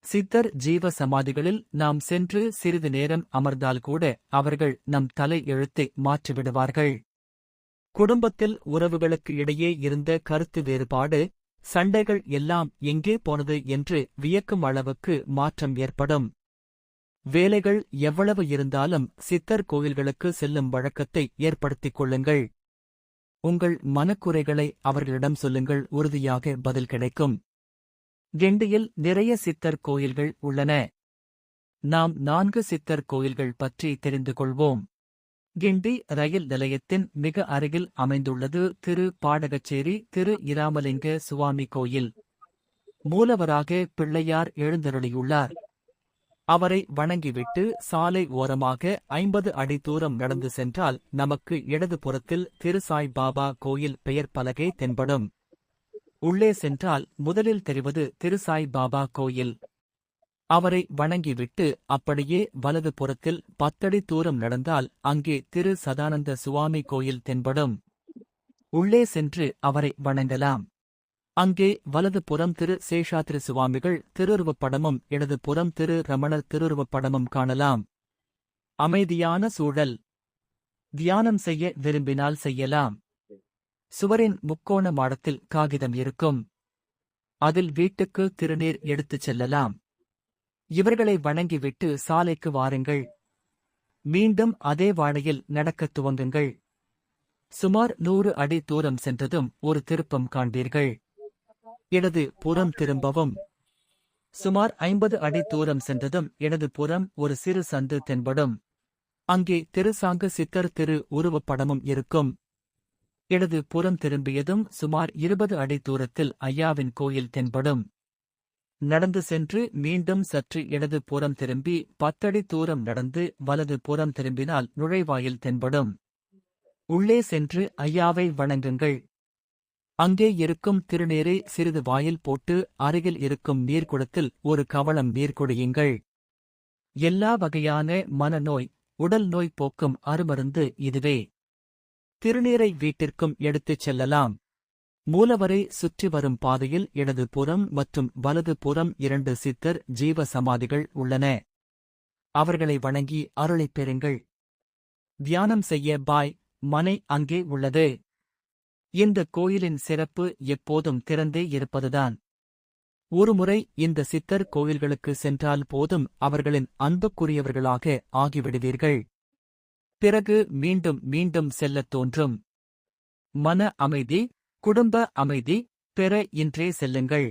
சித்தர் ஜீவ சமாதிகளில் நாம் சென்று சிறிது நேரம் அமர்ந்தால் கூட அவர்கள் நம் தலை எழுத்தை மாற்றிவிடுவார்கள். குடும்பத்தில் உறவுகளுக்கு இடையே இருந்த கருத்து வேறுபாடு, சண்டைகள் எல்லாம் எங்கே போனது என்று வியக்கும் அளவுக்கு மாற்றம் ஏற்படும். வேலைகள் எவ்வளவு இருந்தாலும் சித்தர் கோயில்களுக்கு செல்லும் வழக்கத்தை ஏற்படுத்திக் கொள்ளுங்கள். உங்கள் மனக்குறைகளை அவர்களிடம் சொல்லுங்கள், உறுதியாக பதில் கிடைக்கும். கிண்டியில் நிறைய சித்தர் கோயில்கள் உள்ளன. நாம் 4 சித்தர் கோயில்கள் பற்றி தெரிந்து கொள்வோம். கிண்டி ரயில் நிலையத்தின் மிக அருகில் அமைந்துள்ளது திரு பாடகச்சேரி திரு இராமலிங்க சுவாமி கோயில். மூலவராக பிள்ளையார் எழுந்தருளியுள்ளார். அவரை வணங்கிவிட்டு சாலை ஓரமாக 50 அடி தூரம் நடந்து சென்றால் நமக்கு இடது புறத்தில் திரு சாய் பாபா கோயில் பெயர் பலகை தென்படும். உள்ளே சென்றால் முதலில் தெரிவது திரு சாய் பாபா கோயில். அவரை வணங்கிவிட்டு அப்படியே வலது புறத்தில் 10 அடி தூரம் நடந்தால் அங்கே திரு சதானந்த சுவாமி கோயில் தென்படும். உள்ளே சென்று அவரை வணங்கலாம். அங்கே வலது புறம் திரு சேஷாத்ரி சுவாமிகள் திருவுருவப்படமும் இடது புறம் திரு ரமணர் திருவுருவப்படமும் காணலாம். அமைதியான சூழல். தியானம் செய்ய விரும்பினால் செய்யலாம். சுவரின் முக்கோண மாடத்தில் காகிதம் இருக்கும். அதில் வீட்டுக்கு திருநீர் எடுத்துச் செல்லலாம். இவர்களை வணங்கிவிட்டு சாலைக்கு வாருங்கள். மீண்டும் அதே வாழையில் நடக்கத் துவங்குங்கள். சுமார் 100 அடி தூரம் சென்றதும் ஒரு திருப்பம் காண்பீர்கள். இடது புறம் திரும்பவும். சுமார் 50 அடி தூரம் சென்றதும் இடது புறம் ஒரு சிறு சந்து தென்படும். அங்கே திருசாங்க சித்தர் திரு உருவப்படமும் இருக்கும். இடது புறம் திரும்பியதும் சுமார் 20 அடி தூரத்தில் ஐயாவின் கோயில் தென்படும். நடந்து சென்று மீண்டும் சற்று இடது புறம் திரும்பி 10 அடி தூரம் நடந்து வலது புறம் திரும்பினால் நுழைவாயில் தென்படும். உள்ளே சென்று ஐயாவை வணங்குங்கள். அங்கே இருக்கும் திருநீரை சிறிது வாயில் போட்டு அருகில் இருக்கும் நீர்க்குடத்தில் ஒரு கவளம் நீர் குடியுங்கள். எல்லா வகையான மனநோய், உடல் நோய் போக்கும் அருமருந்து இதுவே. திருநீரை வீட்டிற்கும் எடுத்துச் செல்லலாம். மூலவரை சுற்றி வரும் பாதையில் இடது புறம் மற்றும் வலது புறம் 2 சித்தர் ஜீவ சமாதிகள் உள்ளன. அவர்களை வணங்கி அருளைப் பெறுங்கள். தியானம் செய்ய பாய் மனை அங்கே உள்ளது. இந்த கோயிலின் சிறப்பு எப்போதும் திறந்தே இருப்பதுதான். ஒருமுறை இந்த சித்தர் கோயில்களுக்கு சென்றால் போதும் அவர்களின் அன்புக்குரியவர்களாக ஆகிவிடுவீர்கள். பிறகு மீண்டும் மீண்டும் செல்லத் தோன்றும். மன அமைதி, குடும்ப அமைதி பெற இன்றே செல்லுங்கள்.